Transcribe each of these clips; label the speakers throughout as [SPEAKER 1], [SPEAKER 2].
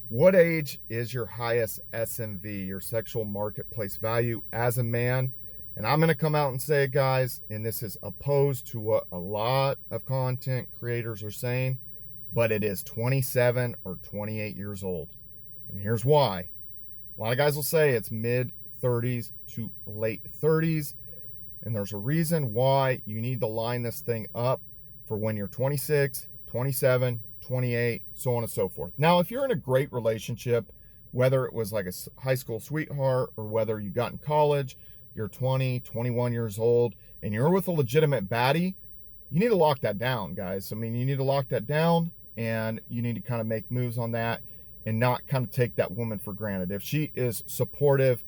[SPEAKER 1] What age is your highest SMV, your sexual marketplace value as a man? And I'm going to come out and say, guys, and this is opposed to what a lot of content creators are saying, but it is 27 or 28 years old. And here's why. A lot of guys will say it's mid 30s to late 30s. And there's a reason why you need to line this thing up for when you're 26, 27, 28, so on and so forth. Now, if you're in a great relationship, whether it was like a high school sweetheart or whether you got in college, you're 20, 21 years old, and you're with a legitimate baddie, you need to lock that down, guys. I mean, you need to lock that down and you need to kind of make moves on that and not kind of take that woman for granted. If she is supportive,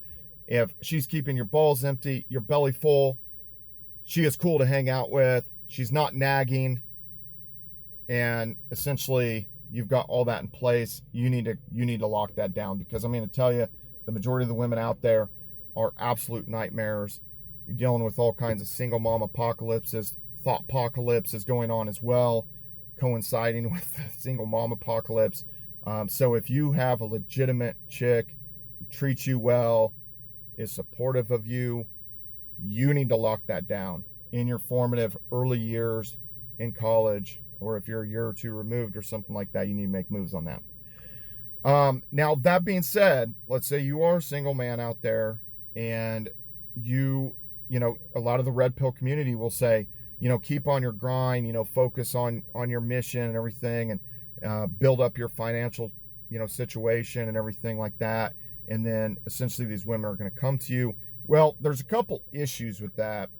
[SPEAKER 1] if she's keeping your balls empty, your belly full, she is cool to hang out with, she's not nagging, and essentially you've got all that in place, you need to lock that down, because I'm going to tell you, the majority of the women out there are absolute nightmares. You're dealing with all kinds of single mom apocalypses, thought apocalypse is going on as well, coinciding with the single mom apocalypse. So if you have a legitimate chick who treats you well, is supportive of you, you need to lock that down in your formative early years in college, or if you're a year or two removed or something like that, you need to make moves on that. Now, that being said, let's say you are a single man out there and a lot of the red pill community will say, keep on your grind, focus on your mission and everything, and build up your financial, situation and everything like that. And then essentially these women are going to come to you. Well, there's a couple issues with that.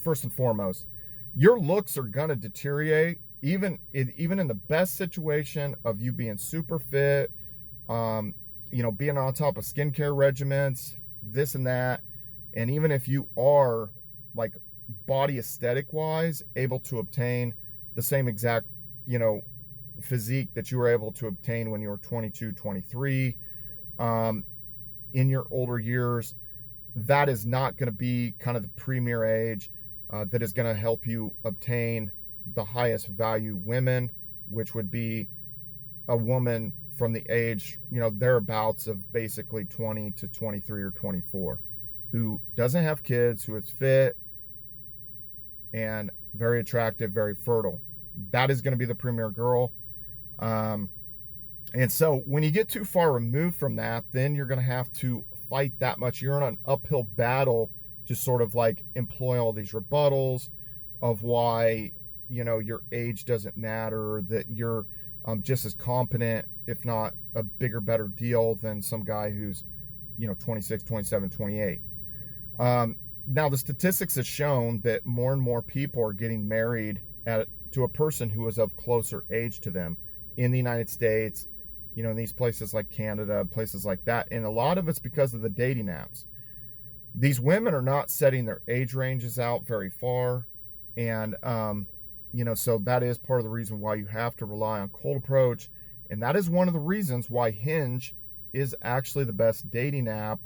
[SPEAKER 1] First and foremost, your looks are going to deteriorate even in the best situation of you being super fit, being on top of skincare regimens, this and that. And even if you are like body aesthetic wise able to obtain the same exact, physique that you were able to obtain when you were 22, 23, in your older years, that is not going to be kind of the premier age that is going to help you obtain the highest value women, which would be a woman from the age, thereabouts of basically 20 to 23 or 24, who doesn't have kids, who is fit and very attractive, very fertile. That is going to be the premier girl. And so when you get too far removed from that, then you're going to have to fight that much. You're in an uphill battle to sort of like employ all these rebuttals of why, your age doesn't matter, that you're just as competent, if not a bigger, better deal than some guy who's, 26, 27, 28. Now, the statistics have shown that more and more people are getting married to a person who is of closer age to them in the United States, in these places like Canada, places like that. And a lot of it's because of the dating apps. These women are not setting their age ranges out very far. And, so that is part of the reason why you have to rely on cold approach. And that is one of the reasons why Hinge is actually the best dating app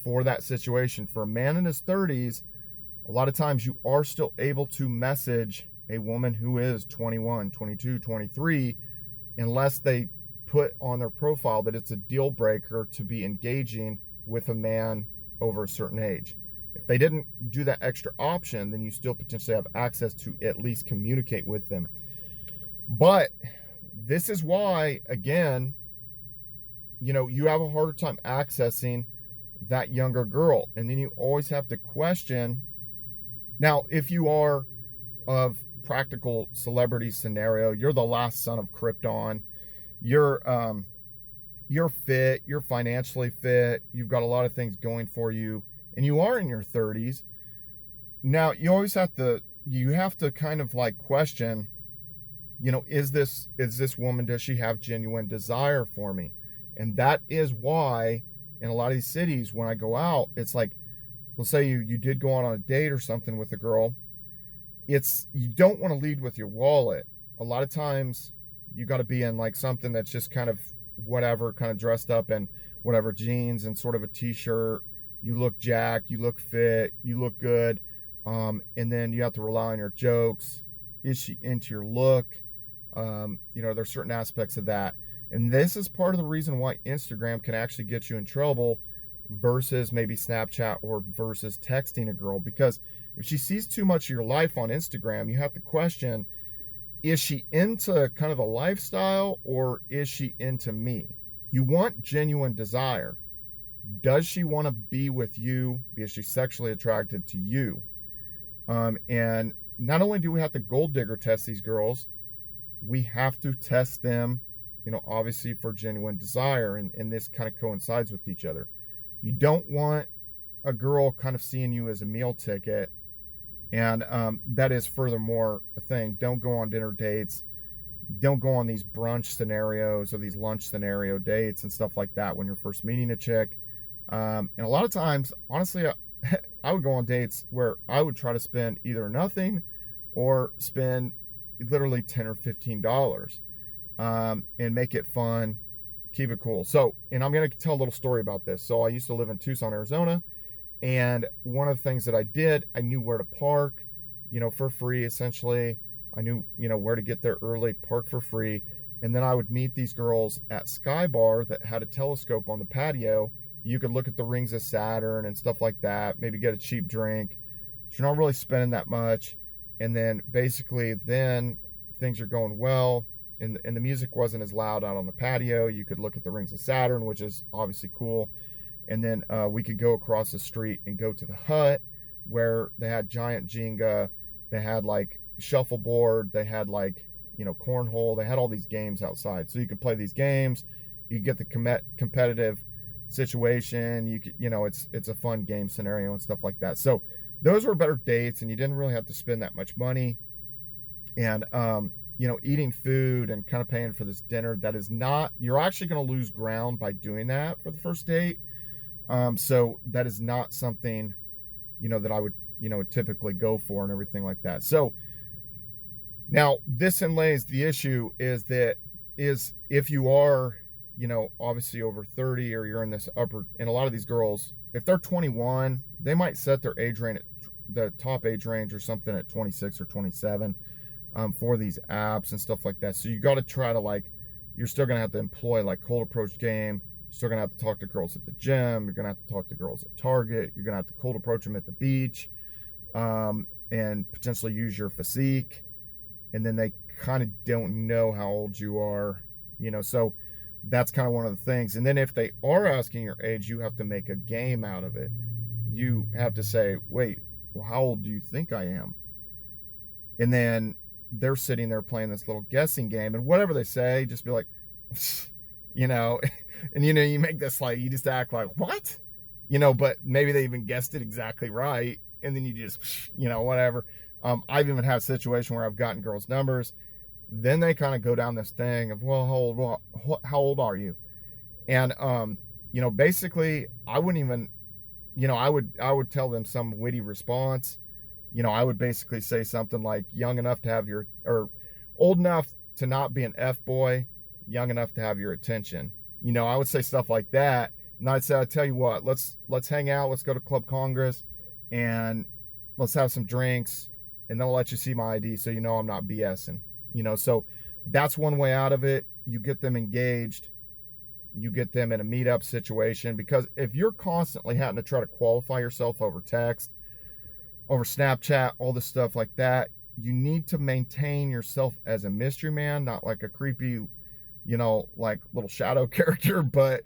[SPEAKER 1] for that situation. For a man in his 30s, a lot of times you are still able to message a woman who is 21, 22, 23, unless they put on their profile that it's a deal breaker to be engaging with a man over a certain age. If they didn't do that extra option, then you still potentially have access to at least communicate with them. But this is why, again, you have a harder time accessing that younger girl. And then you always have to question. Now, if you are of practical celebrity scenario, you're the last son of Krypton, you're fit, you're financially fit, you've got a lot of things going for you, and you are in your 30s. Now, you have to kind of like question, is this woman, does she have genuine desire for me? And that is why in a lot of these cities, when I go out, it's like, let's say you did go on a date or something with a girl, you don't want to lead with your wallet. A lot of times you got to be in like something that's just kind of whatever, kind of dressed up in whatever, jeans and sort of a t-shirt. You look jacked, you look fit, you look good. And then you have to rely on your jokes. Is she into your look? There's certain aspects of that. And this is part of the reason why Instagram can actually get you in trouble versus maybe Snapchat or versus texting a girl. Because if she sees too much of your life on Instagram, you have to question, is she into kind of a lifestyle or is she into me? You want genuine desire. Does she want to be with you? Is she sexually attracted to you? And not only do we have to gold digger test these girls, we have to test them, obviously for genuine desire. And this kind of coincides with each other. You don't want a girl kind of seeing you as a meal ticket. And that is furthermore a thing. Don't go on dinner dates. Don't go on these brunch scenarios or these lunch scenario dates and stuff like that when you're first meeting a chick. And a lot of times, honestly, I would go on dates where I would try to spend either nothing or spend literally $10 or $15 and make it fun, keep it cool. So, and I'm going to tell a little story about this. So I used to live in Tucson, Arizona. And one of the things that I did, I knew where to park, for free, essentially. I knew, where to get there early, park for free. And then I would meet these girls at Sky Bar that had a telescope on the patio. You could look at the rings of Saturn and stuff like that, maybe get a cheap drink. You're not really spending that much. And then basically then things are going well. And the music wasn't as loud out on the patio. You could look at the rings of Saturn, which is obviously cool. And then we could go across the street and go to the hut where they had giant Jenga. They had like shuffleboard. They had like, cornhole. They had all these games outside. So you could play these games. You get the competitive situation. You could, it's a fun game scenario and stuff like that. So those were better dates and you didn't really have to spend that much money. And, eating food and kind of paying for this dinner, that is not, you're actually going to lose ground by doing that for the first date. So that is not something, that I would, typically go for and everything like that. So now this inlays the issue is if you are, obviously over 30 or you're in this upper, and a lot of these girls, if they're 21, they might set their age range, the top age range or something at 26 or 27 for these apps and stuff like that. So you got to try to you're still going to have to employ cold approach game. You're still going to have to talk to girls at the gym. You're going to have to talk to girls at Target. You're going to have to cold approach them at the beach and potentially use your physique. And then they kind of don't know how old you are, so that's kind of one of the things. And then if they are asking your age, you have to make a game out of it. You have to say, wait, well, how old do you think I am? And then they're sitting there playing this little guessing game, and whatever they say, just be like, and you make this you just act like, what? But maybe they even guessed it exactly right, and then you just, whatever. I've even had a situation where I've gotten girls' numbers, then they kind of go down this thing of, well, how old are you? And basically I wouldn't even, I would tell them some witty response. I would basically say something like young enough to have or old enough to not be an F-boy, young enough to have your attention. I would say stuff like that. And I'd say, I'll tell you what, let's hang out. Let's go to Club Congress and let's have some drinks. And then I'll let you see my ID so I'm not BSing. So that's one way out of it. You get them engaged. You get them in a meetup situation. Because if you're constantly having to try to qualify yourself over text, over Snapchat, all this stuff like that, you need to maintain yourself as a mystery man, not like a creepy, little shadow character, but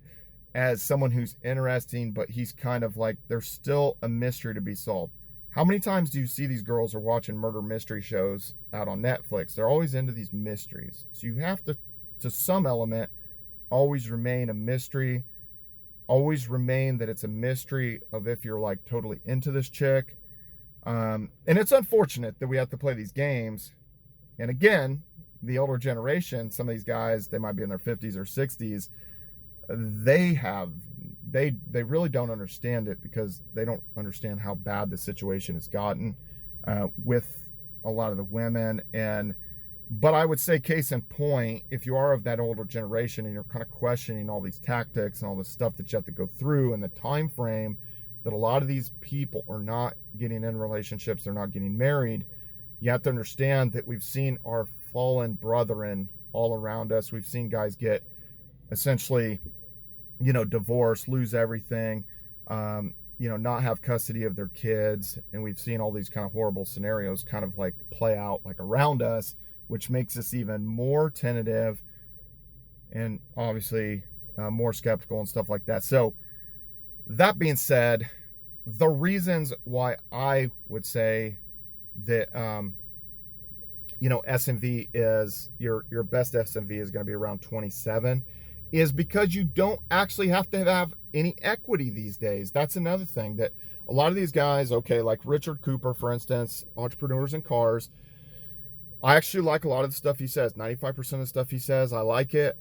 [SPEAKER 1] as someone who's interesting, but he's kind of there's still a mystery to be solved. How many times do you see these girls are watching murder mystery shows out on Netflix? They're always into these mysteries. So you have to some element, always remain a mystery, always remain that it's a mystery of if you're totally into this chick. And it's unfortunate that we have to play these games. And again, the older generation, some of these guys, they might be in their 50s or 60s. They really don't understand it because they don't understand how bad the situation has gotten with a lot of the women. But I would say, case in point, if you are of that older generation and you're kind of questioning all these tactics and all this stuff that you have to go through and the time frame that a lot of these people are not getting in relationships, they're not getting married, you have to understand that we've seen our fallen brethren all around us. We've seen guys get essentially, divorce, lose everything, not have custody of their kids. And we've seen all these kind of horrible scenarios kind of like play out like around us, which makes us even more tentative and obviously more skeptical and stuff like that. So that being said, the reasons why I would say that SMV is your best SMV is going to be around 27 is because you don't actually have to have any equity these days. That's another thing that a lot of these guys, okay, like Richard Cooper, for instance, Entrepreneurs in Cars, I actually like a lot of the stuff he says. 95% of the stuff he says, I like it.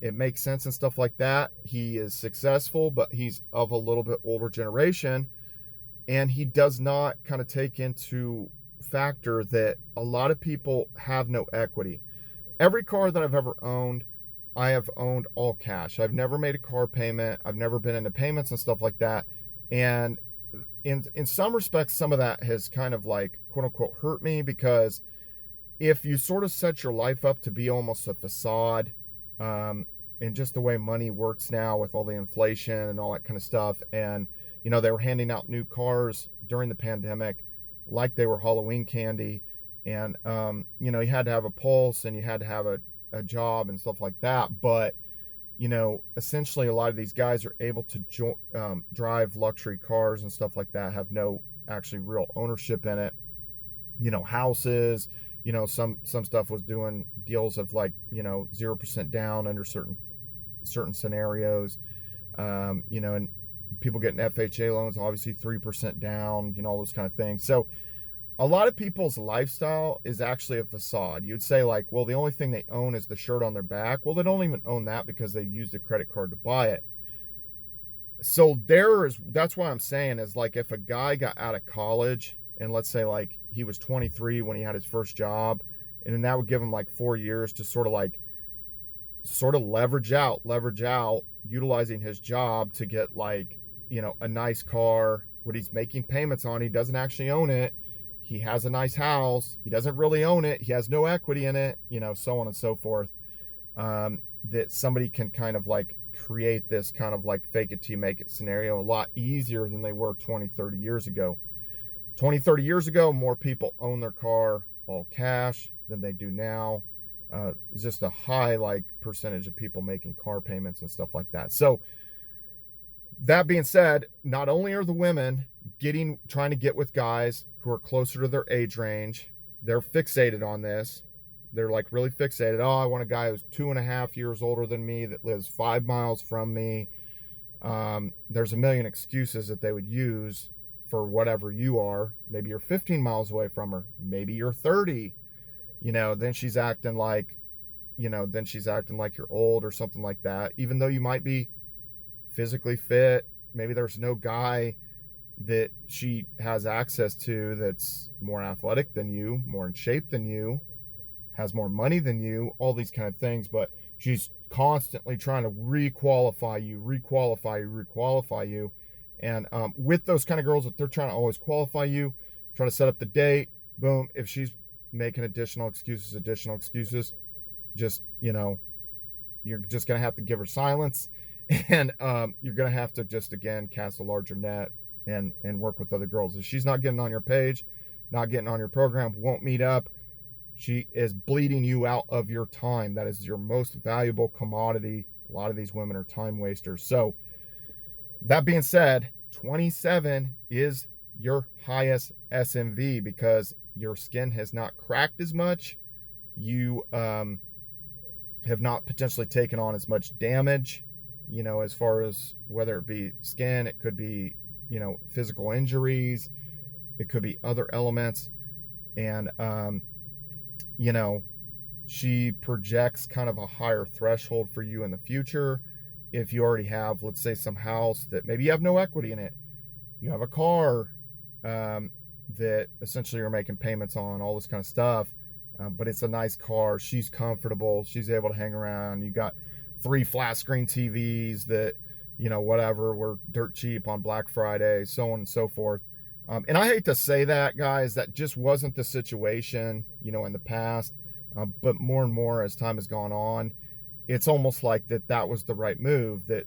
[SPEAKER 1] It makes sense and stuff like that. He is successful, but he's of a little bit older generation, and he does not kind of take into factor that a lot of people have no equity. Every car that I've ever owned, I have owned all cash. I've never made a car payment. I've never been into payments and stuff like that. And in some respects, some of that has kind of like, quote unquote, hurt me, because if you sort of set your life up to be almost a facade, and just the way money works now with all the inflation and all that kind of stuff. And, they were handing out new cars during the pandemic like they were Halloween candy. And, you had to have a pulse and you had to have a job and stuff like that. But, essentially a lot of these guys are able to drive luxury cars and stuff like that, have no actually real ownership in it. Houses, some stuff was doing deals of like, 0% down under certain scenarios, and people getting FHA loans, obviously 3% down, all those kind of things. So a lot of people's lifestyle is actually a facade. You'd say like, well, the only thing they own is the shirt on their back. Well, they don't even own that because they used a credit card to buy it. So that's why I'm saying is like, if a guy got out of college and let's say like he was 23 when he had his first job, and then that would give him like 4 years to sort of leverage out, utilizing his job to get like, a nice car, what he's making payments on. He doesn't actually own it. He has a nice house. He doesn't really own it. He has no equity in it, so on and so forth. That somebody can kind of like create this kind of like fake it till you make it scenario a lot easier than they were 20, 30 years ago. 20, 30 years ago, more people own their car all cash than they do now. It's just a high like percentage of people making car payments and stuff like that. So that being said, not only are the women trying to get with guys who are closer to their age range, they're fixated on this. They're like really fixated. Oh, I want a guy who's 2.5 years older than me, that lives 5 miles from me. There's a million excuses that they would use for whatever you are. Maybe you're 15 miles away from her. Maybe you're 30. Then she's acting like, you're old or something like that. Even though you might be physically fit, maybe there's no guy that she has access to that's more athletic than you, more in shape than you, has more money than you, all these kind of things. But she's constantly trying to requalify you. And with those kind of girls, that they're trying to always qualify you, try to set up the date, boom, if she's making additional excuses, just, you're just going to have to give her silence. And you're going to have to just, again, cast a larger net and work with other girls. If she's not getting on your page, not getting on your program, won't meet up, she is bleeding you out of your time. That is your most valuable commodity. A lot of these women are time wasters. So that being said, 27 is your highest SMV because your skin has not cracked as much. You have not potentially taken on as much damage, as far as whether it be skin, it could be, physical injuries, it could be other elements. And, she projects kind of a higher threshold for you in the future. If you already have, let's say, some house that maybe you have no equity in it, you have a car that essentially you're making payments on, all this kind of stuff, but it's a nice car, she's comfortable, she's able to hang around, you got 3 flat screen TVs that, whatever, were dirt cheap on Black Friday, so on and so forth. And I hate to say that, guys, that just wasn't the situation, in the past. But more and more as time has gone on, it's almost like that was the right move, that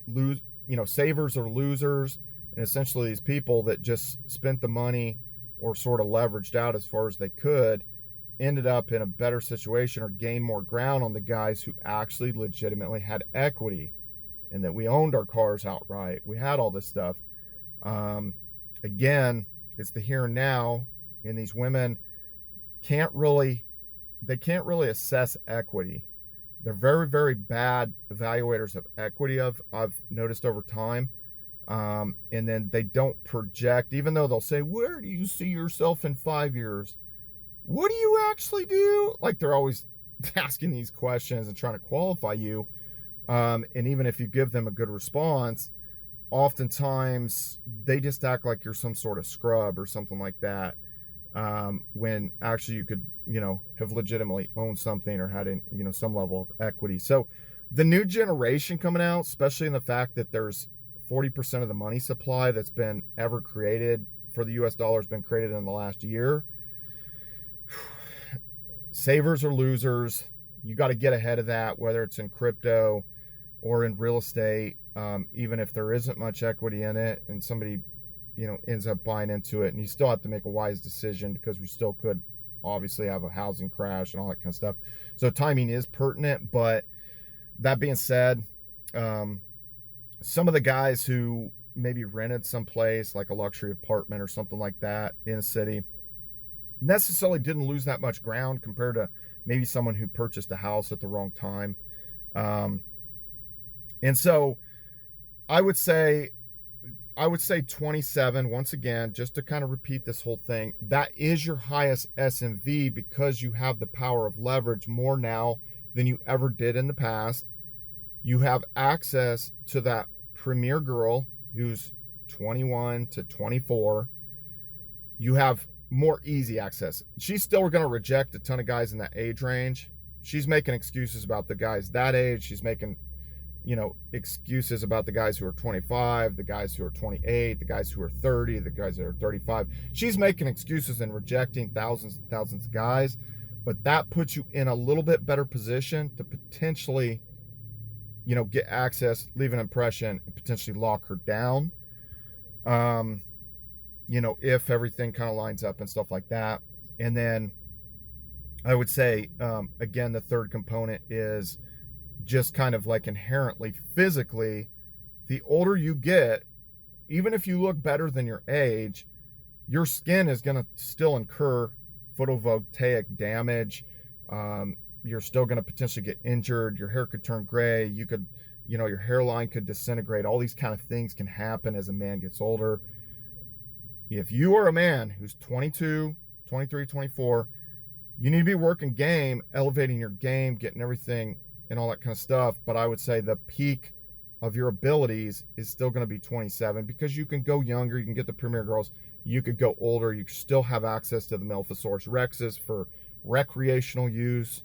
[SPEAKER 1] savers are losers, and essentially these people that just spent the money or sort of leveraged out as far as they could ended up in a better situation or gained more ground on the guys who actually legitimately had equity, and that we owned our cars outright. We had all this stuff. Again, it's the here and now, and these women can't really assess equity. They're very, very bad evaluators of equity, I've noticed over time. And then they don't project, even though they'll say, where do you see yourself in 5 years? What do you actually do? Like, they're always asking these questions and trying to qualify you. And even if you give them a good response, oftentimes they just act like you're some sort of scrub or something like that. When actually you could, have legitimately owned something or had, some level of equity. So the new generation coming out, especially in the fact that there's 40% of the money supply that's been ever created for the US dollar has been created in the last year. Savers are losers. You got to get ahead of that, whether it's in crypto or in real estate. Even if there isn't much equity in it and somebody, ends up buying into it, and you still have to make a wise decision, because we still could obviously have a housing crash and all that kind of stuff. So timing is pertinent. But that being said, some of the guys who maybe rented someplace like a luxury apartment or something like that in a city necessarily didn't lose that much ground compared to maybe someone who purchased a house at the wrong time. And so I would say 27, once again, just to kind of repeat this whole thing, that is your highest SMV, because you have the power of leverage more now than you ever did in the past. You have access to that premier girl who's 21 to 24. You have more easy access. She's still going to reject a ton of guys in that age range. She's making excuses about the guys that age. She's making, excuses about the guys who are 25, the guys who are 28, the guys who are 30, the guys that are 35. She's making excuses and rejecting thousands and thousands of guys. But that puts you in a little bit better position to potentially, get access, leave an impression, and potentially lock her down. If everything kind of lines up and stuff like that. And then I would say, again, the third component is just kind of like inherently physically, the older you get, even if you look better than your age, your skin is going to still incur photovoltaic damage. You're still going to potentially get injured. Your hair could turn gray. You could, your hairline could disintegrate. All these kind of things can happen as a man gets older. If you are a man who's 22, 23, 24, you need to be working game, elevating your game, getting everything and all that kind of stuff. But I would say the peak of your abilities is still going to be 27, because you can go younger, you can get the premier girls, you could go older, you still have access to the Melphosaurus rexes for recreational use,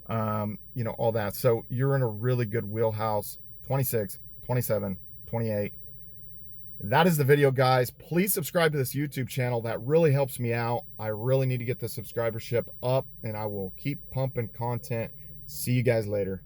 [SPEAKER 1] all that. So you're in a really good wheelhouse. 26, 27, 28. That is the video, guys. Please subscribe to this YouTube channel. That really helps me out. I really need to get the subscribership up, and I will keep pumping content. See you guys later.